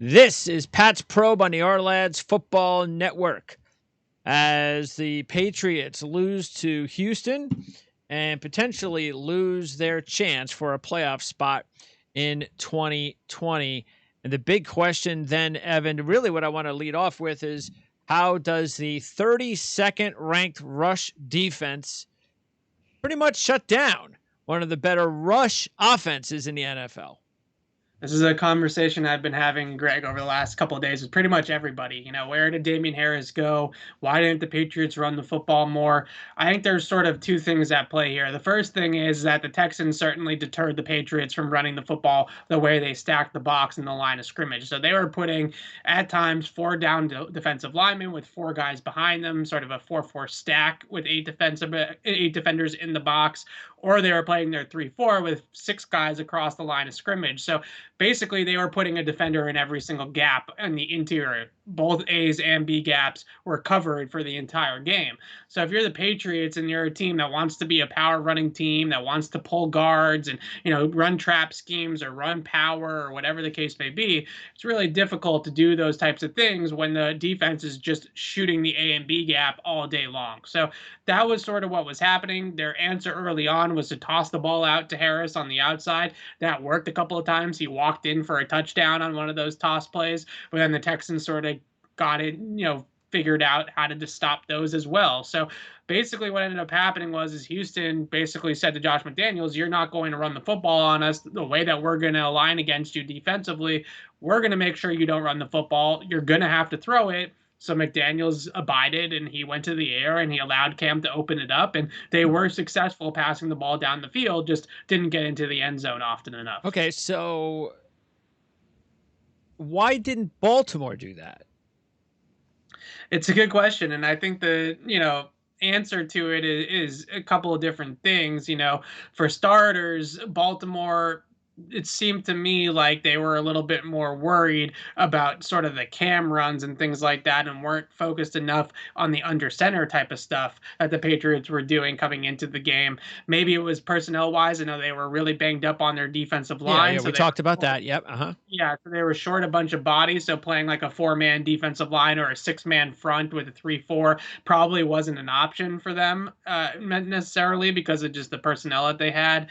This is Pat's Probe on the Ourlads Football Network as the Patriots lose to Houston and potentially lose their chance for a playoff spot in 2020. And the big question then, Evan, really what I want to lead off with is how does the 32nd ranked rush defense pretty much shut down one of the better rush offenses in the NFL? This is a conversation I've been having, Greg, over the last couple of days with pretty much everybody. Where did Damian Harris go? Why didn't the Patriots run the football more? I think there's sort of two things at play here. The first thing is that the Texans certainly deterred the Patriots from running the football the way they stacked the box in the line of scrimmage. So they were putting, at times, four down defensive linemen with four guys behind them, sort of a 4-4 stack with eight defenders in the box, or they were playing their 3-4 with six guys across the line of scrimmage. So basically they were putting a defender in every single gap in the interior. Both A's and B gaps were covered for the entire game. So if you're the Patriots and you're a team that wants to be a power running team, that wants to pull guards and, run trap schemes or run power or whatever the case may be, it's really difficult to do those types of things when the defense is just shooting the A and B gap all day long. So that was sort of what was happening. Their answer early on was to toss the ball out to Harris on the outside. That worked a couple of times. He walked in for a touchdown on one of those toss plays, but then the Texans sort of got it, figured out how to just stop those as well. So basically what ended up happening was Houston basically said to Josh McDaniels, you're not going to run the football on us the way that we're going to align against you defensively. We're going to make sure you don't run the football. You're going to have to throw it. So McDaniels abided and he went to the air and he allowed Cam to open it up, and they were successful passing the ball down the field, just didn't get into the end zone often enough. Okay, so why didn't Baltimore do that? It's a good question, and I think the answer to it is a couple of different things. For starters, Baltimore, it seemed to me like they were a little bit more worried about sort of the cam runs and things like that, and weren't focused enough on the under center type of stuff that the Patriots were doing coming into the game. Maybe it was personnel wise. I know they were really banged up on their defensive line. Yeah, so we talked about that. Yep. Yeah, so they were short a bunch of bodies, so playing like a four-man defensive line or a six-man front with a 3-4 probably wasn't an option for them necessarily because of just the personnel that they had.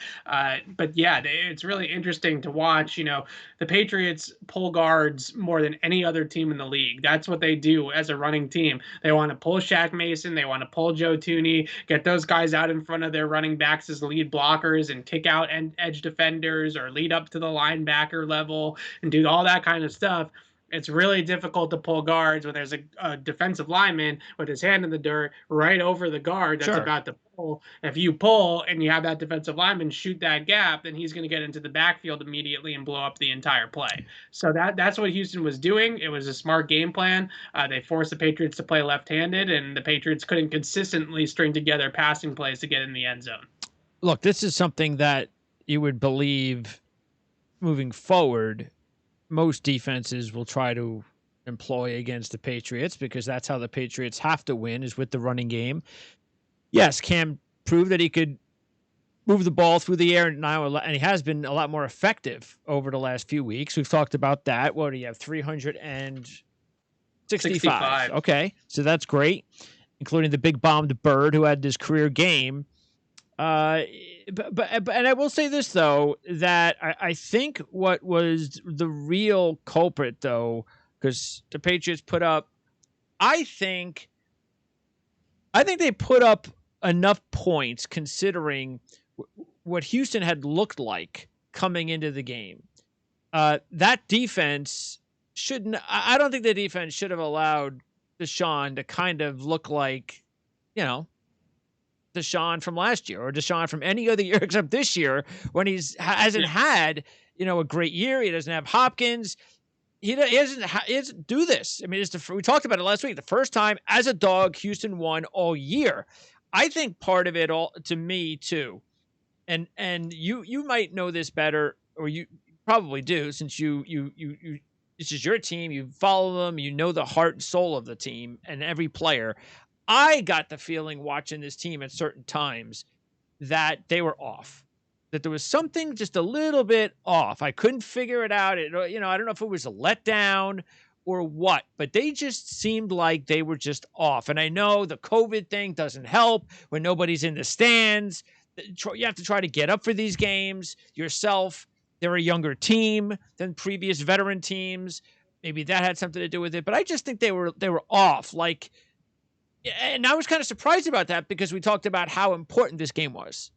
But yeah, it's really interesting to watch. The Patriots pull guards more than any other team in the league. That's what they do as a running team. They want to pull Shaq Mason, they want to pull Joe Thuney, get those guys out in front of their running backs as lead blockers and kick out edge defenders or lead up to the linebacker level and do all that kind of stuff. It's really difficult to pull guards when there's a defensive lineman with his hand in the dirt right over the guard that's about to pull. If you pull and you have that defensive lineman shoot that gap, then he's going to get into the backfield immediately and blow up the entire play. So that's what Houston was doing. It was a smart game plan. They forced the Patriots to play left-handed, and the Patriots couldn't consistently string together passing plays to get in the end zone. Look, this is something that you would believe moving forward most defenses will try to employ against the Patriots because that's how the Patriots have to win is with the running game. Yes, Cam proved that he could move the ball through the air now, and he has been a lot more effective over the last few weeks. We've talked about that. What do you have? 365. Okay, so that's great, including the big bombed Bird who had this career game. But and I will say this though, that I think what was the real culprit though, because the Patriots put up, I think they put up enough points considering what Houston had looked like coming into the game. That defense shouldn't. I don't think the defense should have allowed Deshaun to kind of look like, Deshaun from last year or Deshaun from any other year except this year when hasn't had, a great year. He doesn't have Hopkins. He doesn't do this. I mean, we talked about it last week. The first time as a dog, Houston won all year. I think part of it all to me too, and you might know this better, or you probably do since you this is your team. You follow them. You know the heart and soul of the team and every player. I got the feeling watching this team at certain times that they were off, that there was something just a little bit off. I couldn't figure it out. I don't know if it was a letdown or what, but they just seemed like they were just off. And I know the COVID thing doesn't help when nobody's in the stands. You have to try to get up for these games yourself. They're a younger team than previous veteran teams. Maybe that had something to do with it, but I just think they were off. Like, and I was kind of surprised about that because we talked about how important this game was.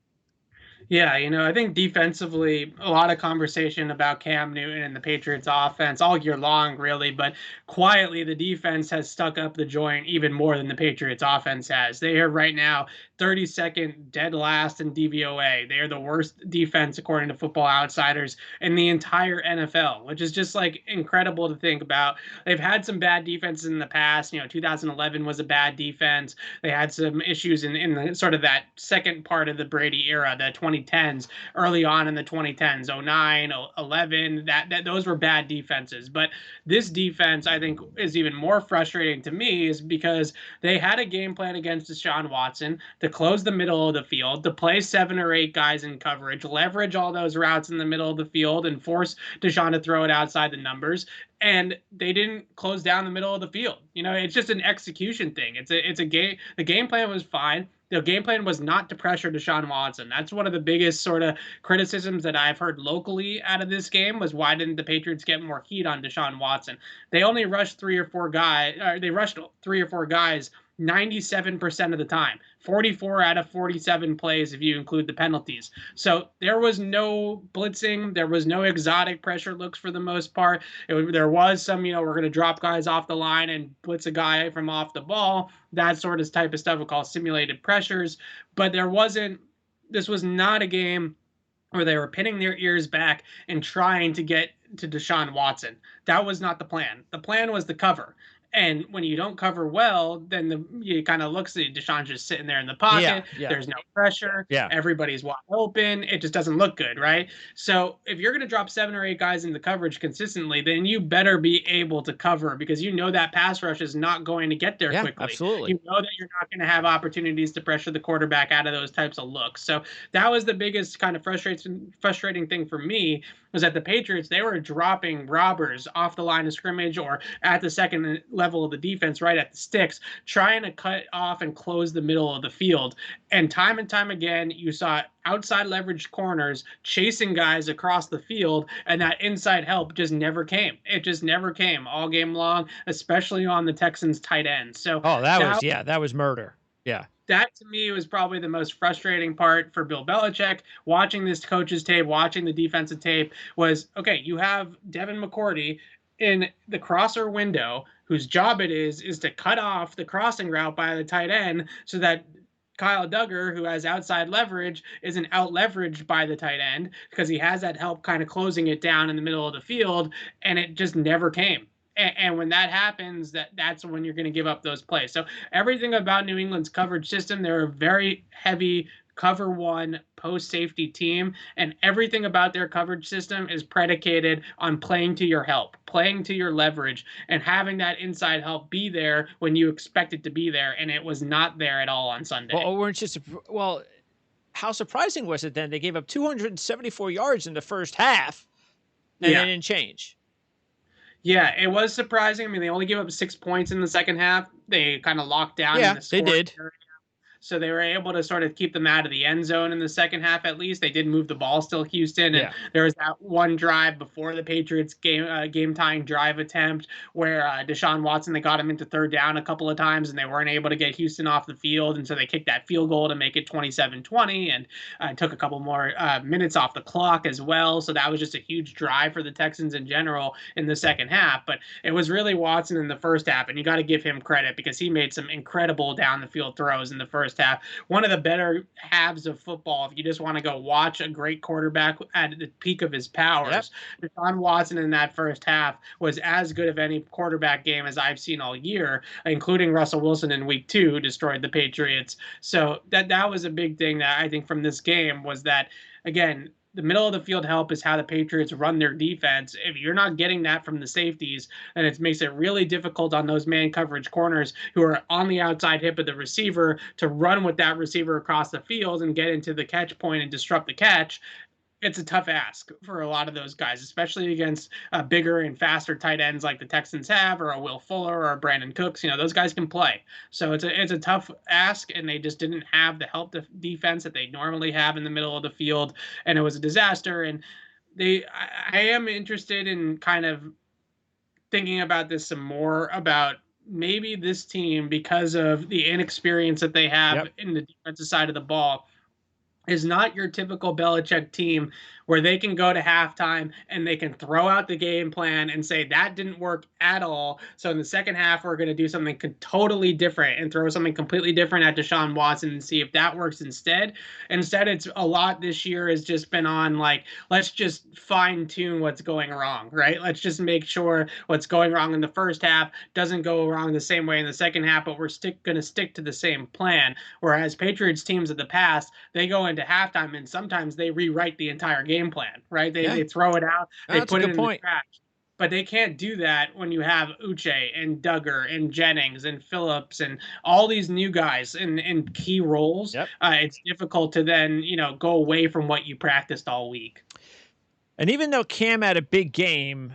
Yeah, I think defensively, a lot of conversation about Cam Newton and the Patriots offense all year long, really. But quietly, the defense has stuck up the joint even more than the Patriots offense has. They are right now 32nd dead last in DVOA. They are the worst defense, according to Football Outsiders, in the entire NFL, which is just like incredible to think about. They've had some bad defenses in the past. 2011 was a bad defense. They had some issues in the sort of that second part of the Brady era, the 2010s, early on in the 2010s, 09, 11, that those were bad defenses. But this defense, I think, is even more frustrating to me is because they had a game plan against Deshaun Watson to close the middle of the field, to play 7 or 8 guys in coverage, leverage all those routes in the middle of the field, and force Deshaun to throw it outside the numbers. And they didn't close down the middle of the field. It's just an execution thing. It's a game. The game plan was fine. The game plan was not to pressure Deshaun Watson. That's one of the biggest sort of criticisms that I've heard locally out of this game was why didn't the Patriots get more heat on Deshaun Watson? They only rushed 3 or 4 guys. They rushed 3 or 4 guys 97% of the time, 44 out of 47 plays if you include the penalties. So there was no blitzing. There was no exotic pressure looks for the most part. There was some, we're going to drop guys off the line and blitz a guy from off the ball. That sort of type of stuff we call simulated pressures. But this was not a game where they were pinning their ears back and trying to get to Deshaun Watson. That was not the plan. The plan was to cover. And when you don't cover well, then you kind of look at Deshaun's just sitting there in the pocket. Yeah. There's no pressure. Yeah. Everybody's wide open. It just doesn't look good, right? So if you're going to drop 7 or 8 guys in the coverage consistently, then you better be able to cover because that pass rush is not going to get there quickly. Absolutely. You know that you're not going to have opportunities to pressure the quarterback out of those types of looks. So that was the biggest kind of frustrating thing for me was that the Patriots, they were dropping robbers off the line of scrimmage or at the second level of the defense, right at the sticks, trying to cut off and close the middle of the field. And time again, you saw outside leveraged corners chasing guys across the field, and that inside help just never came. It just never came all game long, especially on the Texans tight end. So that was murder. Yeah. That to me was probably the most frustrating part for Bill Belichick. Watching this coach's tape, watching the defensive tape was, okay, you have Devin McCourty in the crosser window whose job it is to cut off the crossing route by the tight end so that Kyle Duggar, who has outside leverage, isn't out-leveraged by the tight end because he has that help kind of closing it down in the middle of the field, and it just never came. And when that happens, that's when you're going to give up those plays. So everything about New England's coverage system, they're a very heavy cover one post-safety team, and everything about their coverage system is predicated on playing to your help, playing to your leverage, and having that inside help be there when you expect it to be there, and it was not there at all on Sunday. How surprising was it then? They gave up 274 yards in the first half, and they didn't change. Yeah, it was surprising. I mean, they only gave up 6 points in the second half. They kind of locked down in the score. They did. So they were able to sort of keep them out of the end zone in the second half, at least. They did move the ball still, Houston. And there was that one drive before the Patriots game-tying drive attempt where Deshaun Watson, they got him into third down a couple of times, and they weren't able to get Houston off the field. And so they kicked that field goal to make it 27-20 and took a couple more minutes off the clock as well. So that was just a huge drive for the Texans in general in the second half. But it was really Watson in the first half, and you got to give him credit because he made some incredible down-the-field throws in the first half. One of the better halves of football, if you just want to go watch a great quarterback at the peak of his powers. Deshaun Watson in that first half was as good of any quarterback game as I've seen all year, including Russell Wilson in week 2, who destroyed the Patriots. So that was a big thing that I think from this game was that, again, the middle of the field help is how the Patriots run their defense. If you're not getting that from the safeties, then it makes it really difficult on those man coverage corners who are on the outside hip of the receiver to run with that receiver across the field and get into the catch point and disrupt the catch. it's a tough ask for a lot of those guys, especially against bigger and faster tight ends like the Texans have, or a Will Fuller or a Brandon Cooks. Those guys can play. So it's a tough ask, and they just didn't have the help defense that they normally have in the middle of the field, and it was a disaster. And I am interested in kind of thinking about this some more about maybe this team, because of the inexperience that they have Yep. in the defensive side of the ball, is not your typical Belichick team where they can go to halftime and they can throw out the game plan and say that didn't work at all. So in the second half, we're going to do something totally different and throw something completely different at Deshaun Watson and see if that works instead. Instead, it's a lot this year has just been on like, let's just fine tune what's going wrong, right? Let's just make sure what's going wrong in the first half doesn't go wrong the same way in the second half, but we're going to stick to the same plan. Whereas Patriots teams of the past, they go into halftime and sometimes they rewrite the entire game plan, right? They throw it out, they That's a put it good in the point. trash. But they can't do that when you have Uche and Duggar and Jennings and Phillips and all these new guys in key roles. Yep. It's difficult to then, go away from what you practiced all week. And even though Cam had a big game,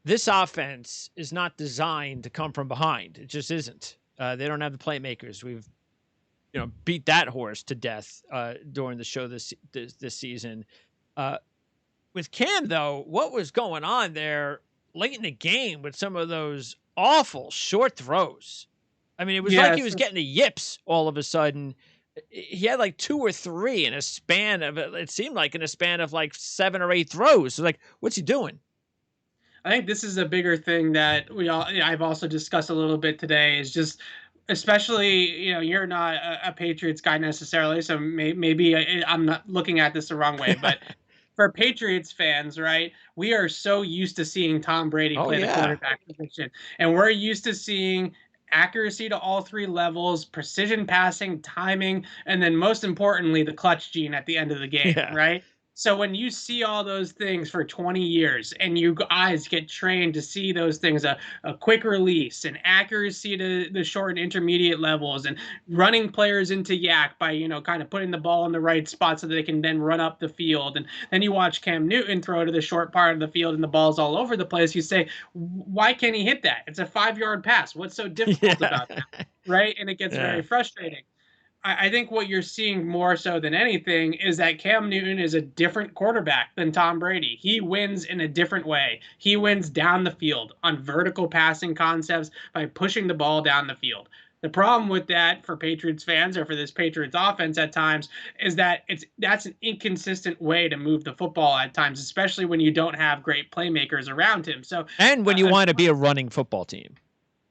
this offense is not designed to come from behind. It just isn't. They don't have the playmakers. We've beat that horse to death during the show this season. With Cam, though, what was going on there late in the game with some of those awful short throws? I mean, it was like he was getting the yips all of a sudden. He had like 2 or 3 in a span of, it seemed like in a span of like 7 or 8 throws. So like, what's he doing? I think this is a bigger thing that I've also discussed a little bit today, is just, especially, you're not a Patriots guy necessarily, so maybe I'm not looking at this the wrong way, but for Patriots fans, right, we are so used to seeing Tom Brady play the quarterback position, and we're used to seeing accuracy to all 3 levels, precision passing, timing, and then most importantly, the clutch gene at the end of the game, right? So when you see all those things for 20 years and you eyes get trained to see those things, a quick release and accuracy to the short and intermediate levels, and running players into yak by, kind of putting the ball in the right spot so that they can then run up the field. And then you watch Cam Newton throw to the short part of the field and the ball's all over the place. You say, why can't he hit that? It's a 5-yard pass. What's so difficult about that? Right? And it gets very frustrating. I think what you're seeing more so than anything is that Cam Newton is a different quarterback than Tom Brady. He wins in a different way. He wins down the field on vertical passing concepts by pushing the ball down the field. The problem with that for Patriots fans, or for this Patriots offense at times, is that that's an inconsistent way to move the football at times, especially when you don't have great playmakers around him. So, and when you want to be a running football team.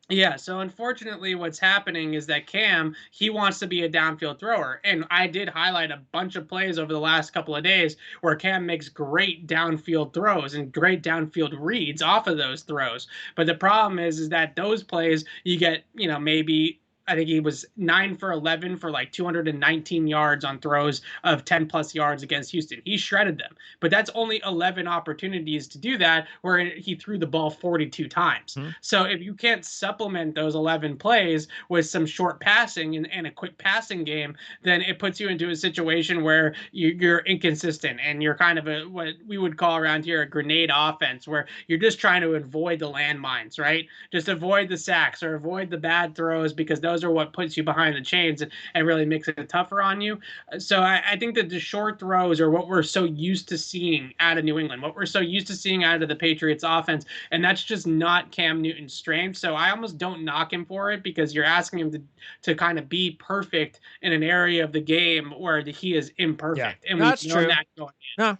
Yeah, so unfortunately what's happening is that Cam, he wants to be a downfield thrower. And I did highlight a bunch of plays over the last couple of days where Cam makes great downfield throws and great downfield reads off of those throws. But the problem is that those plays you get, maybe I think he was 9 for 11 for like 219 yards on throws of 10 plus yards against Houston. He shredded them, but that's only 11 opportunities to do that where he threw the ball 42 times. So if you can't supplement those 11 plays with some short passing and a quick passing game, then it puts you into a situation where you're inconsistent and you're kind of what we would call around here a grenade offense, where you're just trying to avoid the landmines, right? Just avoid the sacks or avoid the bad throws, because those are what puts you behind the chains and really makes it tougher on you. So I think that the short throws are what we're so used to seeing out of New England, what we're so used to seeing out of the Patriots offense, and that's just not Cam Newton's strength. So I almost don't knock him for it, because you're asking him to kind of be perfect in an area of the game where he is imperfect. And that's true. That going in.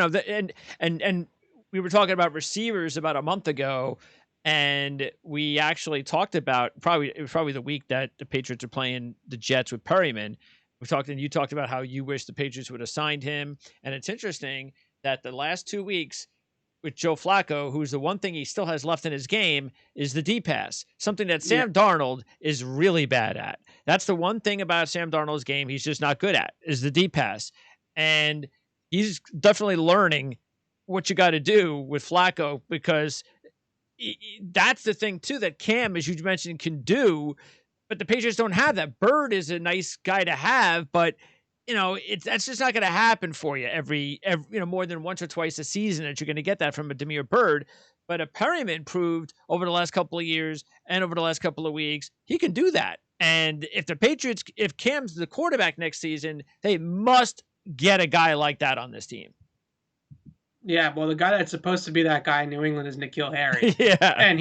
No, and we were talking about receivers about a month ago, and we actually talked about it was probably the week that the Patriots are playing the Jets with Perryman. You talked about how you wish the Patriots would have signed him. And it's interesting that the last 2 weeks with Joe Flacco, who's the one thing he still has left in his game, is the deep pass, something that Sam Darnold is really bad at. That's the one thing about Sam Darnold's game he's just not good at, is the deep pass. And he's definitely learning what you got to do with Flacco, because that's the thing too that Cam, as you mentioned, can do, but the Patriots don't have that. Bird is a nice guy to have, but it's that's just not going to happen for you every more than once or twice a season that you're going to get that from a Damiere Byrd. But a Perryman proved over the last couple of years and over the last couple of weeks he can do that. And if Cam's the quarterback next season, they must get a guy like that on this team. Yeah, well, the guy that's supposed to be that guy in New England is N'Keal Harry. Yeah. And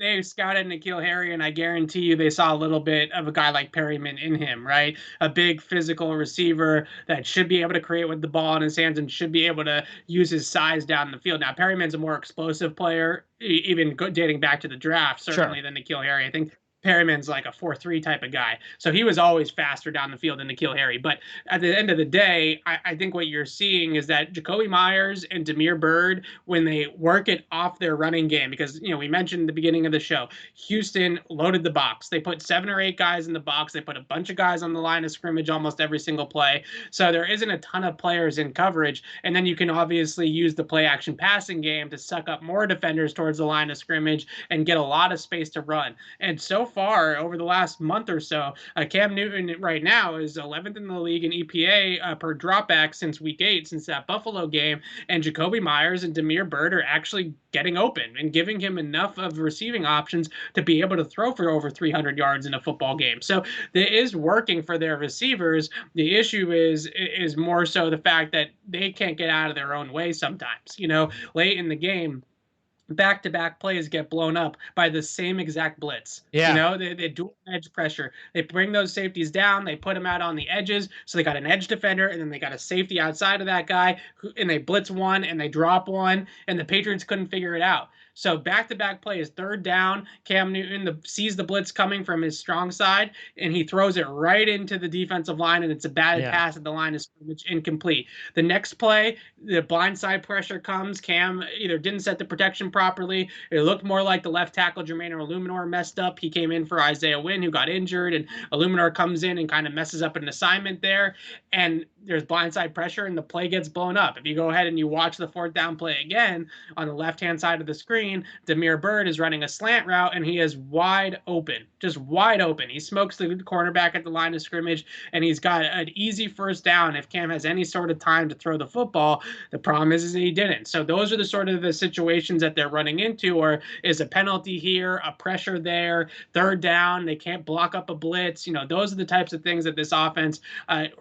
they scouted N'Keal Harry, and I guarantee you they saw a little bit of a guy like Perryman in him, right? A big physical receiver that should be able to create with the ball in his hands and should be able to use his size down the field. Now, Perryman's a more explosive player, even dating back to the draft, certainly than N'Keal Harry. I think Perryman's like a 4-3 type of guy. So he was always faster down the field than N'Keal Harry. But at the end of the day, I think what you're seeing is that Jakobi Meyers and Damiere Byrd, when they work it off their running game, because, we mentioned at the beginning of the show, Houston loaded the box. They put 7 or 8 guys in the box. They put a bunch of guys on the line of scrimmage almost every single play. So there isn't a ton of players in coverage. And then you can obviously use the play action passing game to suck up more defenders towards the line of scrimmage and get a lot of space to run. And so far over the last month or so, Cam Newton right now is 11th in the league in EPA per dropback since week 8, since that Buffalo game. And Jakobi Meyers and Damiere Byrd are actually getting open and giving him enough of receiving options to be able to throw for over 300 yards in a football game. So it is working for their receivers. The issue is more so the fact that they can't get out of their own way sometimes. Late in the game, back-to-back plays get blown up by the same exact blitz. Yeah. They do edge pressure. They bring those safeties down. They put them out on the edges. So they got an edge defender, and then they got a safety outside of that guy, and they blitz one, and they drop one, and the Patriots couldn't figure it out. So back-to-back plays, third down, Cam Newton sees the blitz coming from his strong side, and he throws it right into the defensive line, and it's a bad pass at the line of scrimmage, incomplete. The next play, the blindside pressure comes. Cam either didn't set the protection properly. It looked more like the left tackle, Jermaine Illuminor, messed up. He came in for Isaiah Wynn, who got injured, and Illuminor comes in and kind of messes up an assignment there, and there's blindside pressure, and the play gets blown up. If you go ahead and you watch the fourth down play again, on the left-hand side of the screen, Damiere Byrd is running a slant route, and he is wide open, just wide open. He smokes the cornerback at the line of scrimmage, and he's got an easy first down if Cam has any sort of time to throw the football. The problem is that he didn't. So those are the sort of the situations that they're running into, or is a penalty here, a pressure there, third down, they can't block up a blitz. Those are the types of things that this offense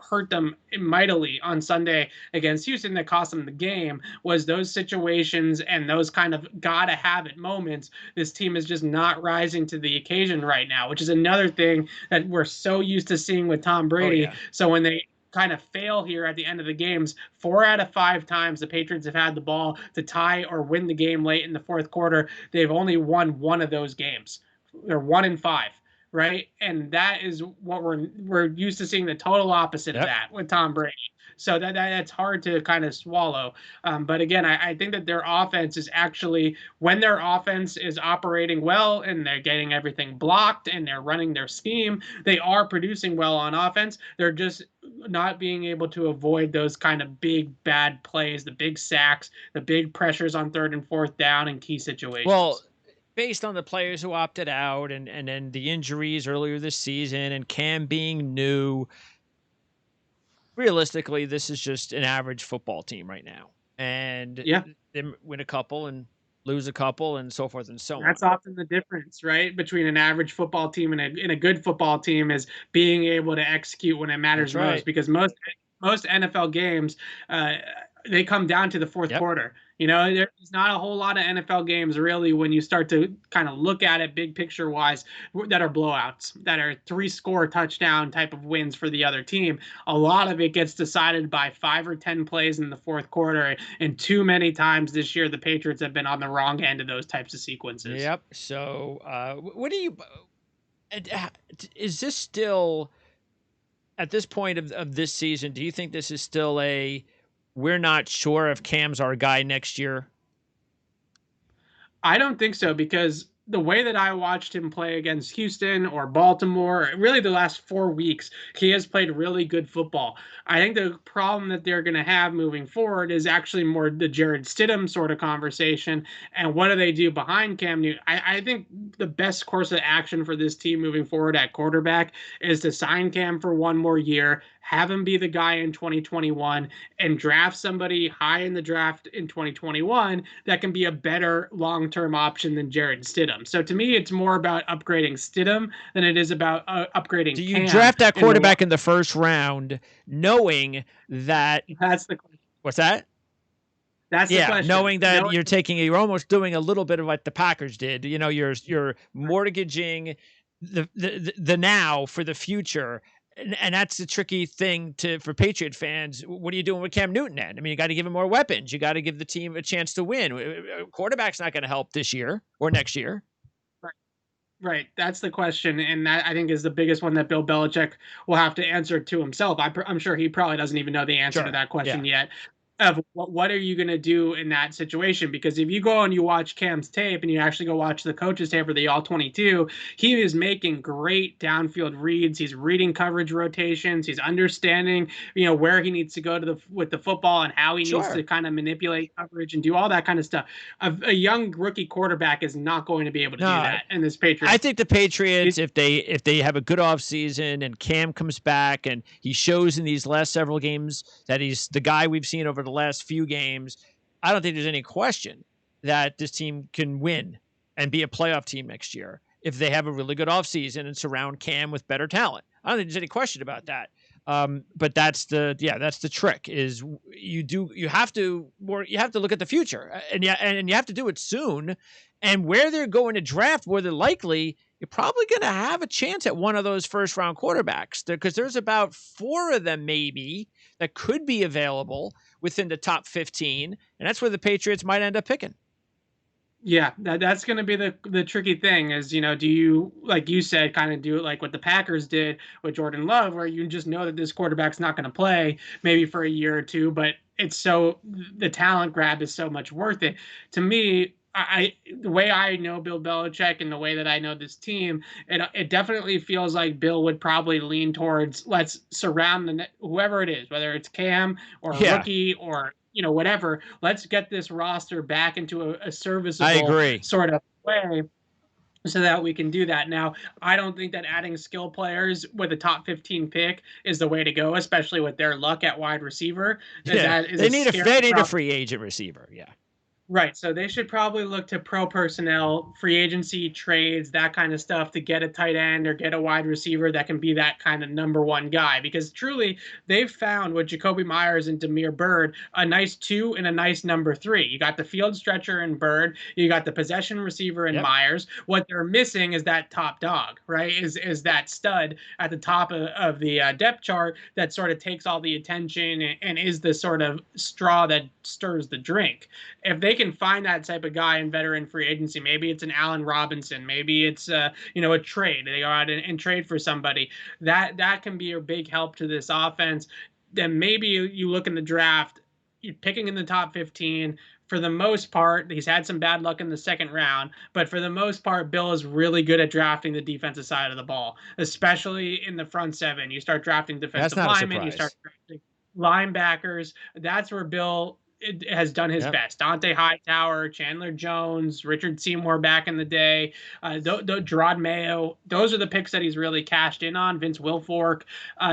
hurt them mightily on Sunday against Houston that cost them the game, was those situations and those kind of gotta have it moments. This team is just not rising to the occasion right now, which is another thing that we're so used to seeing with Tom Brady. So when they kind of fail here at the end of the games, 4 out of 5 times the Patriots have had the ball to tie or win the game late in the fourth quarter. They've only won one of those games. They're 1-5. Right. And that is what we're used to seeing, the total opposite of that with Tom Brady. So that's hard to kind of swallow. But again, I think that their offense is actually, when their offense is operating well and they're getting everything blocked and they're running their scheme, they are producing well on offense. They're just not being able to avoid those kind of big bad plays, the big sacks, the big pressures on third and fourth down in key situations. Well, based on the players who opted out and then the injuries earlier this season and Cam being new, realistically, this is just an average football team right now. And they win a couple and lose a couple and so forth and so on. That's often the difference, right, between an average football team and a good football team, is being able to execute when it matters most. Because most NFL games, they come down to the fourth quarter. There's not a whole lot of NFL games really, when you start to kind of look at it big picture wise, that are blowouts, that are 3-score touchdown type of wins for the other team. A lot of it gets decided by 5 or 10 plays in the fourth quarter, and too many times this year the Patriots have been on the wrong end of those types of sequences. Yep. So what do you, is this still, at this point of this season, do you think this is still we're not sure if Cam's our guy next year? I don't think so, because the way that I watched him play against Houston or Baltimore, really the last 4 weeks, he has played really good football. I think the problem that they're going to have moving forward is actually more the Jarrett Stidham sort of conversation. And what do they do behind Cam Newton? I think the best course of action for this team moving forward at quarterback is to sign Cam for one more year, have him be the guy in 2021, and draft somebody high in the draft in 2021 that can be a better long-term option than Jared Stidham. So to me, it's more about upgrading Stidham than it is about upgrading Do you Cam. draft that quarterback in the first round knowing that That's the question. What's that? That's the question. Knowing that you're almost doing a little bit of like the Packers did. You're mortgaging the now for the future. And that's the tricky thing for Patriot fans. What are you doing with Cam Newton then? I mean, you got to give him more weapons. You got to give the team a chance to win. Quarterback's not going to help this year or next year. Right. That's the question. And that, I think, is the biggest one that Bill Belichick will have to answer to himself. I'm sure he probably doesn't even know the answer to that question yet. Of what are you going to do in that situation? Because if you go and you watch Cam's tape and you actually go watch the coach's tape for the All-22, he is making great downfield reads. He's reading coverage rotations. He's understanding, where he needs to go with the football and how he needs to kind of manipulate coverage and do all that kind of stuff. A young rookie quarterback is not going to be able to do that in this Patriots. I think the Patriots, if they have a good offseason and Cam comes back and he shows in these last several games that he's the guy we've seen over the last few games, I don't think there's any question that this team can win and be a playoff team next year if they have a really good offseason and surround Cam with better talent. I don't think there's any question about that. But that's the trick is you have to look at the future and you have to do it soon. And where they're going to draft, more than likely, you're probably going to have a chance at one of those first round quarterbacks because there's about 4 of them maybe that could be available within the top 15. And that's where the Patriots might end up picking. Yeah, that's going to be the tricky thing is, do you, like you said, kind of do it like what the Packers did with Jordan Love, where you just know that this quarterback's not going to play maybe for a year or two, but the talent grab is so much worth it. To me, the way I know Bill Belichick and the way that I know this team, it definitely feels like Bill would probably lean towards let's surround whoever it is, whether it's Cam or rookie or whatever. Let's get this roster back into a serviceable sort of way so that we can do that. Now, I don't think that adding skill players with a top 15 pick is the way to go, especially with their luck at wide receiver. They need a free agent receiver. Yeah. Right. So they should probably look to pro personnel, free agency, trades, that kind of stuff to get a tight end or get a wide receiver that can be that kind of number one guy. Because truly, they've found with Jacoby Myers and Damiere Byrd a nice 2 and a nice number 3. You got the field stretcher in Byrd. You got the possession receiver in Myers. What they're missing is that top dog, right? Is that stud at the top of the depth chart that sort of takes all the attention and is the sort of straw that stirs the drink. If they can find that type of guy in veteran free agency, maybe it's an Allen Robinson, maybe it's a trade. They go out and trade for somebody. That can be a big help to this offense. Then maybe you look in the draft, you're picking in the top 15. For the most part, he's had some bad luck in the second round, but for the most part, Bill is really good at drafting the defensive side of the ball, especially in the front 7. You start drafting defensive linemen, you start drafting linebackers. That's where Bill has done his best. Dante Hightower, Chandler Jones, Richard Seymour back in the day, Gerard Mayo. Those are the picks that he's really cashed in on. Vince Wilfork.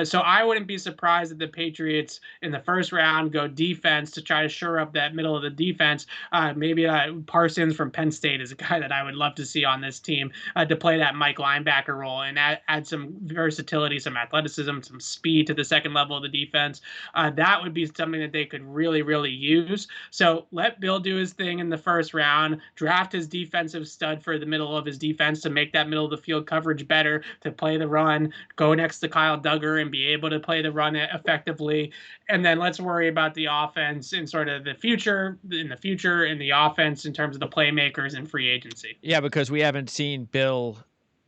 So I wouldn't be surprised if the Patriots in the first round go defense to try to shore up that middle of the defense. Maybe Parsons from Penn State is a guy that I would love to see on this team to play that Mike linebacker role and add some versatility, some athleticism, some speed to the second level of the defense. That would be something that they could really, really use. So let Bill do his thing in the first round, draft his defensive stud for the middle of his defense to make that middle of the field coverage better, to play the run, go next to Kyle Duggar and be able to play the run effectively. And then let's worry about the offense in sort of the future, in the offense in terms of the playmakers and free agency. Yeah, because we haven't seen Bill,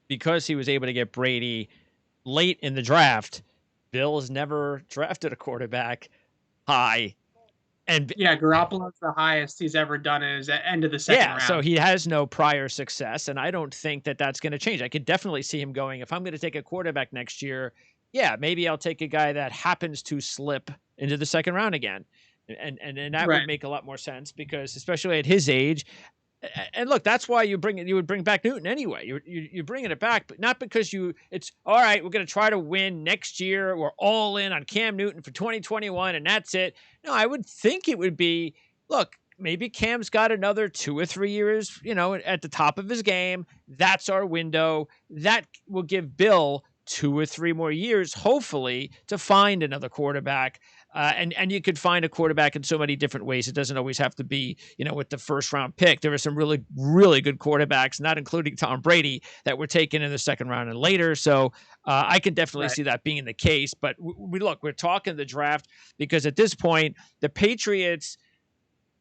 because he was able to get Brady late in the draft. Bill has never drafted a quarterback high. And Garoppolo's the highest he's ever done is at end of the second round. So he has no prior success, and I don't think that that's going to change. I could definitely see him going, if I'm going to take a quarterback next year, maybe I'll take a guy that happens to slip into the second round again. And that would make a lot more sense because, especially at his age, And look, that's why you would bring back Newton anyway. You're bringing it back, but not because it's all right. We're going to try to win next year. We're all in on Cam Newton for 2021, and that's it. No, I would think it would be, look, maybe Cam's got another 2 or 3 years, at the top of his game. That's our window. That will give Bill 2 or 3 more years, hopefully, to find another quarterback. And you could find a quarterback in so many different ways. It doesn't always have to be, with the first round pick. There are some really, really good quarterbacks, not including Tom Brady, that were taken in the second round and later. So I can definitely see that being the case. But we're talking the draft because at this point, the Patriots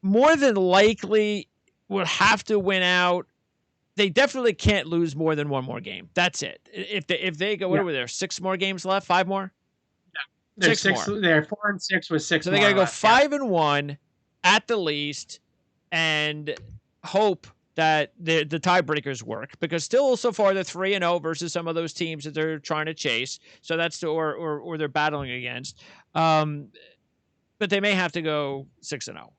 more than likely will have to win out. They definitely can't lose more than one more game. That's it. If they go, what were there? 6 more games left? 5 more? They're 6 more. They're 4 and 6 with 6 so more. So they got to go 5 and 1 at the least, and hope that the tiebreakers work, because still so far they're 3-0 versus some of those teams that they're trying to chase. So that's or they're battling against. But they may have to go 6-0.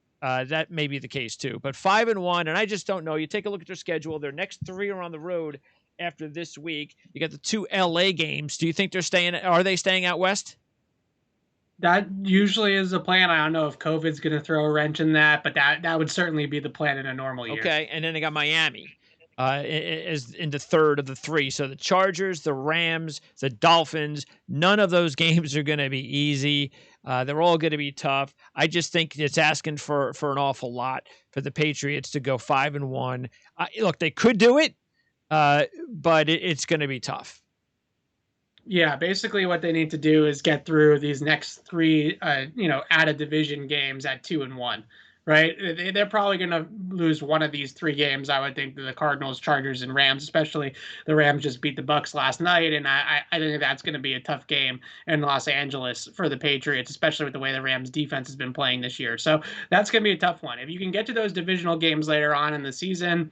That may be the case too. But 5 and 1, and I just don't know. You take a look at their schedule. Their next 3 are on the road after this week. You got the 2 LA games. Do you think are they staying out west? That usually is the plan. I don't know if COVID's going to throw a wrench in that, but that would certainly be the plan in a normal year. Okay, and then they got Miami is in the third of the 3. So the Chargers, the Rams, the Dolphins, none of those games are going to be easy. They're all going to be tough. I just think it's asking for an awful lot for the Patriots to go 5 and 1. Look, they could do it, but it's going to be tough. Yeah, basically what they need to do is get through these next 3, out of division games at 2 and 1, right? They're probably going to lose one of these 3 games. I would think, to the Cardinals, Chargers, and Rams. Especially the Rams just beat the Bucs last night, and I think that's going to be a tough game in Los Angeles for the Patriots, especially with the way the Rams defense has been playing this year. So that's going to be a tough one. If you can get to those divisional games later on in the season,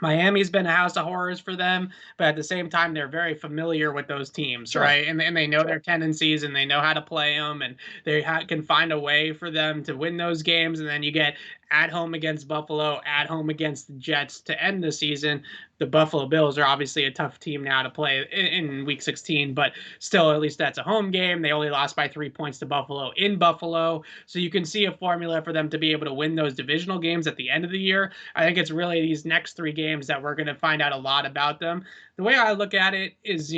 Miami's been a house of horrors for them, but at the same time, they're very familiar with those teams, right? And they know their tendencies, and they know how to play them, and they can find a way for them to win those games. And then you get at home against Buffalo, at home against the Jets to end the season. The Buffalo Bills are obviously a tough team now to play in Week 16, but still, at least that's a home game. They only lost by 3 points to Buffalo in Buffalo. So you can see a formula for them to be able to win those divisional games at the end of the year. I think it's really these next 3 games that we're going to find out a lot about them. The way I look at it is,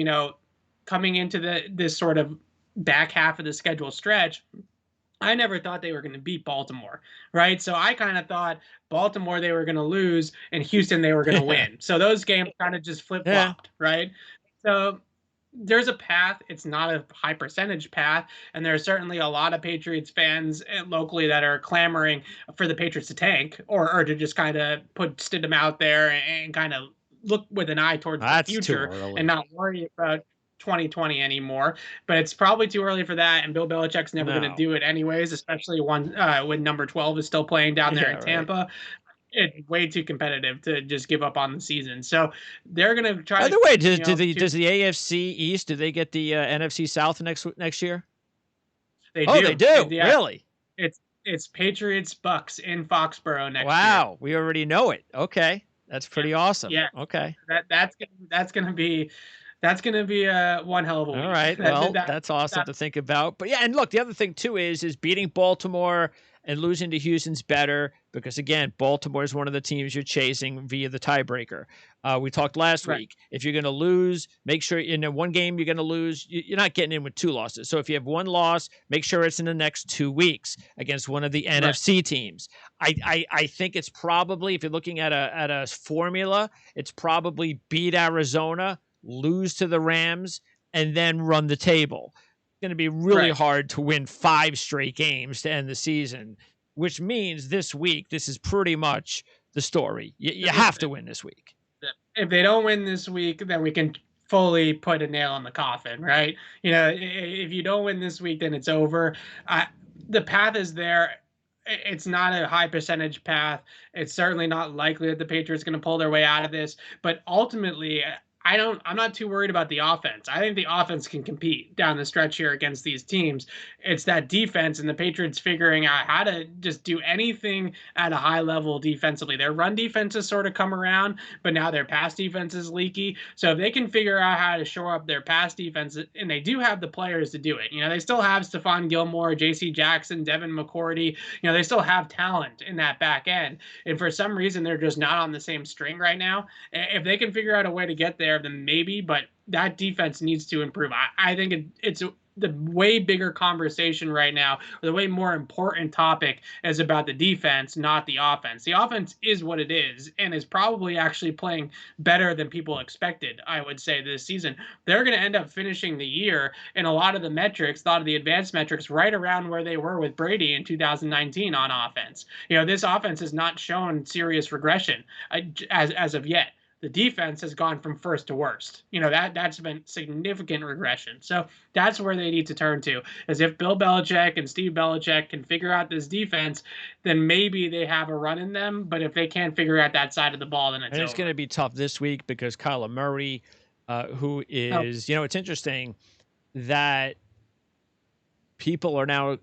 coming into this sort of back half of the schedule stretch, I never thought they were going to beat Baltimore, right? So I kind of thought Baltimore they were going to lose, and Houston they were going to win. So those games kind of just flip-flopped, right? So there's a path. It's not a high percentage path, and there's certainly a lot of Patriots fans locally that are clamoring for the Patriots to tank or to just kind of put Stidham out there and kind of look with an eye towards the future and not worry about 2020 anymore. But it's probably too early for that, and Bill Belichick's never going to do it anyways, especially when number 12 is still playing down there in Tampa. Right. It's way too competitive to just give up on the season. So they're going to try. By the way, does the AFC East, do they get the NFC South next year? They do. Oh, they do. Yeah. Really? It's Patriots Bucs in Foxborough next year. Wow, we already know it. Okay, that's pretty awesome. Yeah. Okay. That's going to be one hell of a week. All right. Well, that's awesome to think about. But yeah, and look, the other thing too is beating Baltimore and losing to Houston's better because, again, Baltimore is one of the teams you're chasing via the tiebreaker. We talked last week. If you're going to lose, make sure in one game you're going to lose. You're not getting in with 2 losses. So if you have 1 loss, make sure it's in the next 2 weeks against one of the NFC teams. I think it's probably, if you're looking at a formula, it's probably beat Arizona, lose to the Rams, and then run the table. It's going to be really hard to win 5 straight games to end the season, which means this week, this is pretty much the story. You have to win this week. If they don't win this week, then we can fully put a nail in the coffin, right? If you don't win this week, then it's over. The path is there. It's not a high percentage path. It's certainly not likely that the Patriots are going to pull their way out of this. But ultimately, I'm not too worried about the offense. I think the offense can compete down the stretch here against these teams. It's that defense and the Patriots figuring out how to just do anything at a high level defensively. Their run defense has sort of come around, but now their pass defense is leaky. So if they can figure out how to shore up their pass defense, and they do have the players to do it. They still have Stephon Gilmore, J.C. Jackson, Devin McCourty. They still have talent in that back end. And for some reason, they're just not on the same string right now. If they can figure out a way to get there, then maybe, but that defense needs to improve. I think it's the way bigger conversation right now, or the way more important topic is about the defense, not the offense. The offense is what it is and is probably actually playing better than people expected, I would say, this season. They're going to end up finishing the year in a lot of the metrics, a lot of the advanced metrics, right around where they were with Brady in 2019 on offense. This offense has not shown serious regression as of yet. The defense has gone from first to worst. That's been significant regression. So that's where they need to turn to. As if Bill Belichick and Steve Belichick can figure out this defense, then maybe they have a run in them. But if they can't figure out that side of the ball, then it's going to be tough this week because Kyler Murray, who is, it's interesting that people are now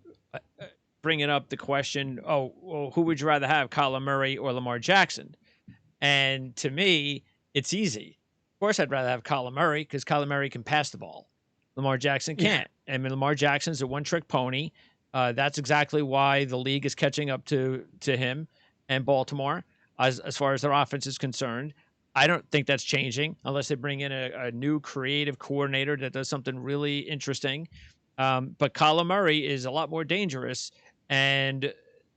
bringing up the question, well, who would you rather have, Kyler Murray or Lamar Jackson? And to me, it's easy. Of course, I'd rather have Kyler Murray because Kyler Murray can pass the ball. Lamar Jackson can't. Yeah. I mean, Lamar Jackson's a one-trick pony. That's exactly why the league is catching up to him and Baltimore as far as their offense is concerned. I don't think that's changing unless they bring in a new creative coordinator that does something really interesting. But Kyler Murray is a lot more dangerous, and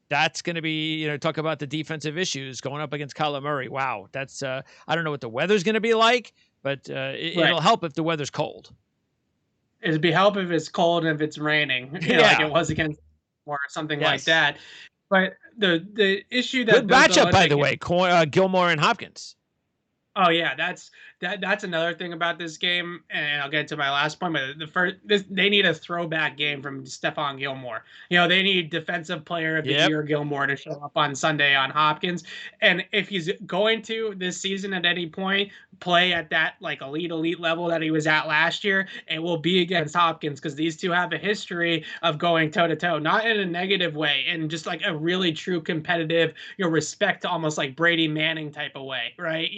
that's going to be, talk about the defensive issues going up against Kyler Murray. Wow. That's, I don't know what the weather's going to be like, but it'll help if the weather's cold. It'd be help if it's cold and if it's raining, like it was against or something like that. But the issue that good matchup, by the way, Gilmore and Hopkins. Oh yeah, that's another thing about this game, and I'll get to my last point. But they need a throwback game from Stephon Gilmore. They need Defensive Player of the Year Gilmore to show up on Sunday on Hopkins. And if he's going to this season at any point play at that like elite level that he was at last year, it will be against Hopkins because these two have a history of going toe to toe, not in a negative way, in just like a really true competitive, respect to almost like Brady Manning type of way, right?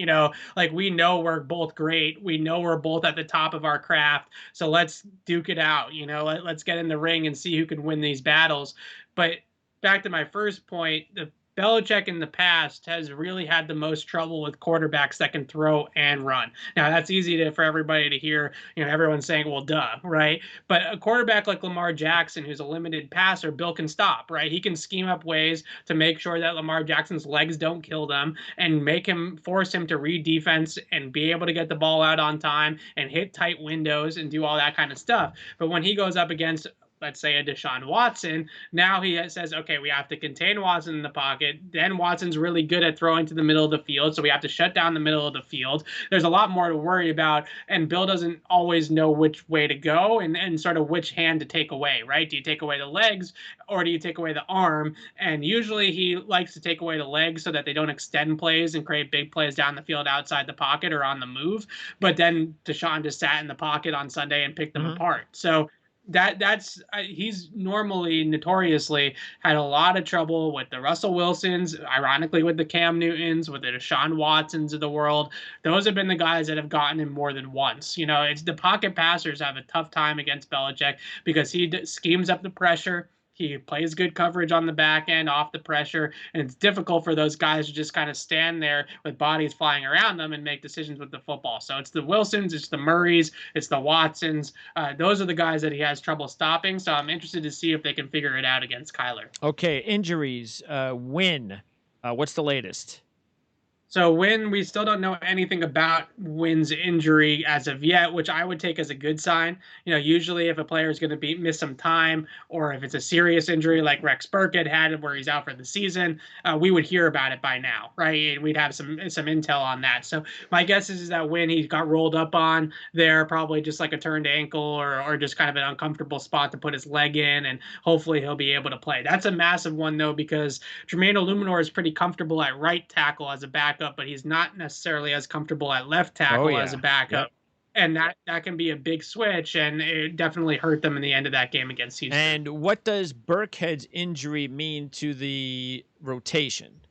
Like we know we're both great. We know we're both at the top of our craft. So let's duke it out. Let's get in the ring and see who can win these battles. But back to my first point, the Belichick in the past has really had the most trouble with quarterbacks that can throw and run. Now, that's easy for everybody to hear, everyone's saying, well, duh, right? But a quarterback like Lamar Jackson, who's a limited passer, Bill can stop, right? He can scheme up ways to make sure that Lamar Jackson's legs don't kill them and force him to read defense and be able to get the ball out on time and hit tight windows and do all that kind of stuff. But when he goes up against, let's say, a Deshaun Watson, now he says, okay, we have to contain Watson in the pocket. Then Watson's really good at throwing to the middle of the field, so we have to shut down the middle of the field. There's a lot more to worry about, and Bill doesn't always know which way to go and sort of which hand to take away, right? Do you take away the legs or do you take away the arm? And usually he likes to take away the legs so that they don't extend plays and create big plays down the field outside the pocket or on the move. But then Deshaun just sat in the pocket on Sunday and picked them apart. So he's notoriously had a lot of trouble with the Russell Wilsons, ironically with the Cam Newtons, with the Deshaun Watsons of the world. Those have been the guys that have gotten him more than once. It's the pocket passers have a tough time against Belichick because he schemes up the pressure. He plays good coverage on the back end off the pressure, and it's difficult for those guys to just kind of stand there with bodies flying around them and make decisions with the football. So it's the Wilsons, it's the Murrays, it's the Watsons. Those are the guys that he has trouble stopping. So I'm interested to see if they can figure it out against Kyler. Okay, injuries. Wynn, what's the latest? So Wynn, we still don't know anything about Wynn's injury as of yet, which I would take as a good sign. Usually if a player is going to miss some time, or if it's a serious injury like Rex Burkhead had where he's out for the season, we would hear about it by now, right? And we'd have some intel on that. So my guess is that Wynn, he got rolled up on there, probably just like a turned ankle or just kind of an uncomfortable spot to put his leg in, and hopefully he'll be able to play. That's a massive one, though, because Jermaine Illuminor is pretty comfortable at right tackle as a backup backup, but he's not necessarily as comfortable at left Oh tackle as a yeah. backup. Yep. And that can be a big switch, and it definitely hurt them in the end of that game against Houston. And what does Burkhead's injury mean to the rotation?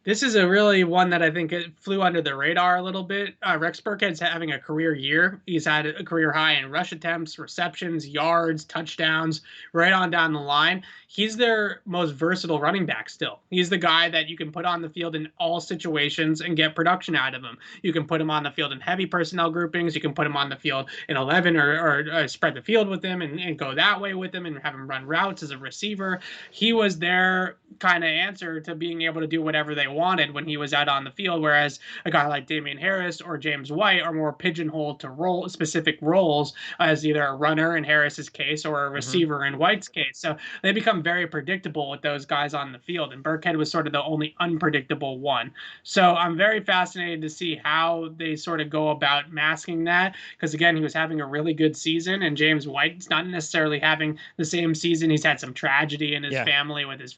This is a really one that I think it flew under the radar a little bit. Rex Burkhead's having a career year. He's had a career high in rush attempts, receptions, yards, touchdowns, right on down the line. He's their most versatile running back still. He's the guy that you can put on the field in all situations and get production out of him. You can put him on the field in heavy personnel groupings. You can put him on the field in 11 or spread the field with him and go that way with him and have him run routes as a receiver. He was their kind of answer to being able to do whatever they wanted when he was out on the field, whereas a guy like Damien Harris or James White are more pigeonholed to specific roles as either a runner in Harris's case or a receiver in White's case. So they become very predictable with those guys on the field, and Burkhead was sort of the only unpredictable one. So I'm very fascinated to see how they sort of go about masking that, because again, he was having a really good season, and James White's not necessarily having the same season. He's had some tragedy in his family with his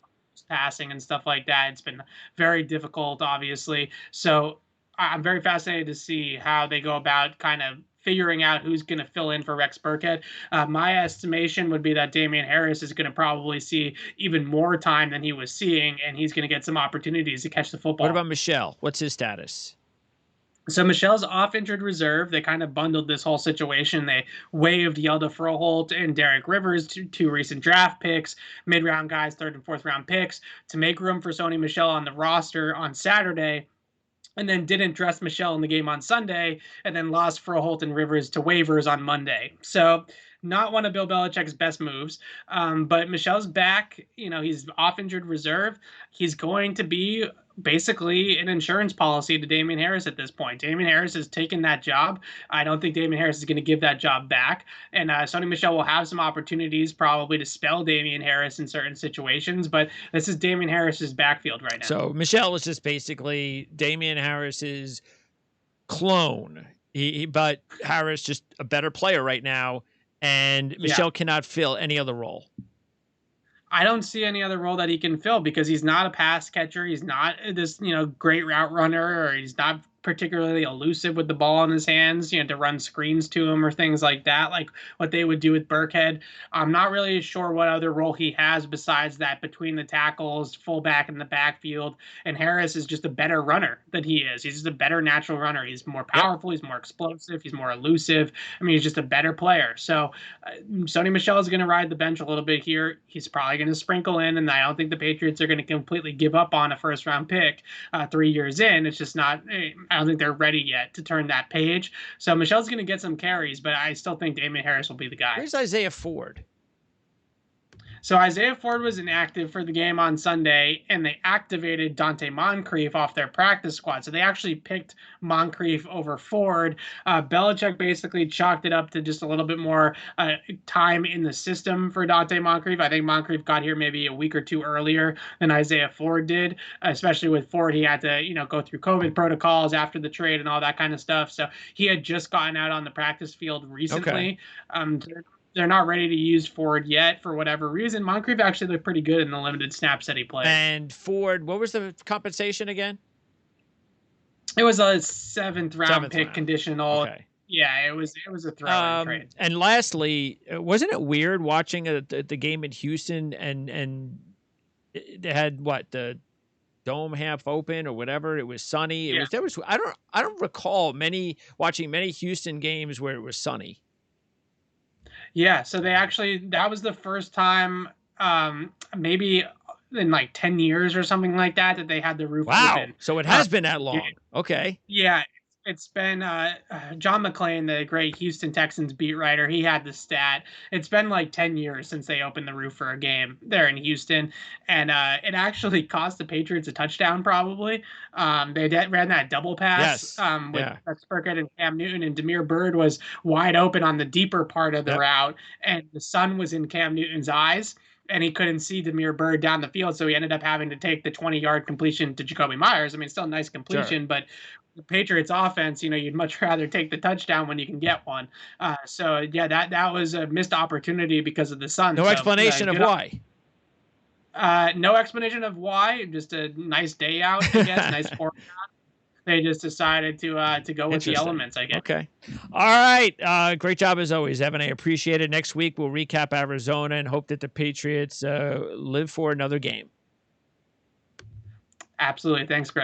passing and stuff like that. It's been very difficult, obviously. So I'm very fascinated to see how they go about kind of figuring out who's going to fill in for Rex Burkhead. My estimation would be that Damien Harris is going to probably see even more time than he was seeing, and he's going to get some opportunities to catch the football. What about Michel? What's his status? So Michel's off injured reserve. They kind of bundled this whole situation. They waived Yelda Froholt and Derek Rivers, two recent draft picks, mid-round guys, third and fourth round picks, to make room for Sony Michel on the roster on Saturday, and then didn't dress Michel in the game on Sunday, and then lost Froholt and Rivers to waivers on Monday. So not one of Bill Belichick's best moves. But Michel's back. He's off injured reserve. He's going to be basically an insurance policy to Damien Harris at this point. Damien Harris has taken that job. I don't think Damien Harris is going to give that job back. And Sony Michel will have some opportunities probably to spell Damien Harris in certain situations, but this is Damien Harris's backfield right now. So Michel is just basically Damien Harris's clone. But Harris just a better player right now, and Michel cannot fill any other role. I don't see any other role that he can fill because he's not a pass catcher. He's not this, great route runner, or he's not particularly elusive with the ball in his hands, to run screens to him or things like that, like what they would do with Burkhead. I'm not really sure what other role he has besides that between the tackles, fullback in the backfield, and Harris is just a better runner than he is. He's just a better natural runner. He's more powerful. He's more explosive. He's more elusive. I mean, he's just a better player. So Sony Michel is going to ride the bench a little bit here. He's probably going to sprinkle in, and I don't think the Patriots are going to completely give up on a first-round pick 3 years in. It's just not I don't think they're ready yet to turn that page. So Michel's going to get some carries, but I still think Damien Harris will be the guy. Where's Isaiah Ford? So Isaiah Ford was inactive for the game on Sunday, and they activated Dante Moncrief off their practice squad. So they actually picked Moncrief over Ford. Belichick basically chalked it up to just a little bit more time in the system for Dante Moncrief. I think Moncrief got here maybe a week or two earlier than Isaiah Ford did, especially with Ford. He had to, go through COVID protocols after the trade and all that kind of stuff. So he had just gotten out on the practice field recently. Okay. They're not ready to use Ford yet for whatever reason. Moncrief actually looked pretty good in the limited snaps that he played. And Ford, what was the compensation again? It was a seventh round pick conditional. Okay. Yeah, it was a throw-in trade. And lastly, wasn't it weird watching the game in Houston and they had the dome half open or whatever? It was sunny. I don't recall watching many Houston games where it was sunny. Yeah, so that was the first time maybe in like 10 years or something like that they had the roof open. So it has been that long. Yeah. Okay. Yeah, it's been John McClain, the great Houston Texans beat writer. He had the stat. It's been like 10 years since they opened the roof for a game there in Houston, and it actually cost the Patriots a touchdown probably. They ran that double pass with Rex Burkhead and Cam Newton, and Damiere Byrd was wide open on the deeper part of the route, and the sun was in Cam Newton's eyes, and he couldn't see Damiere Byrd down the field, so he ended up having to take the 20-yard completion to Jacoby Myers. I mean, still a nice completion, but the Patriots offense, you'd much rather take the touchdown when you can get one. So that was a missed opportunity because of the sun. No explanation of why. No explanation of why. Just a nice day out, I guess. Nice forecast. They just decided to go with the elements, I guess. Okay. All right. Great job as always, Evan. I appreciate it. Next week we'll recap Arizona and hope that the Patriots live for another game. Absolutely. Thanks, Greg.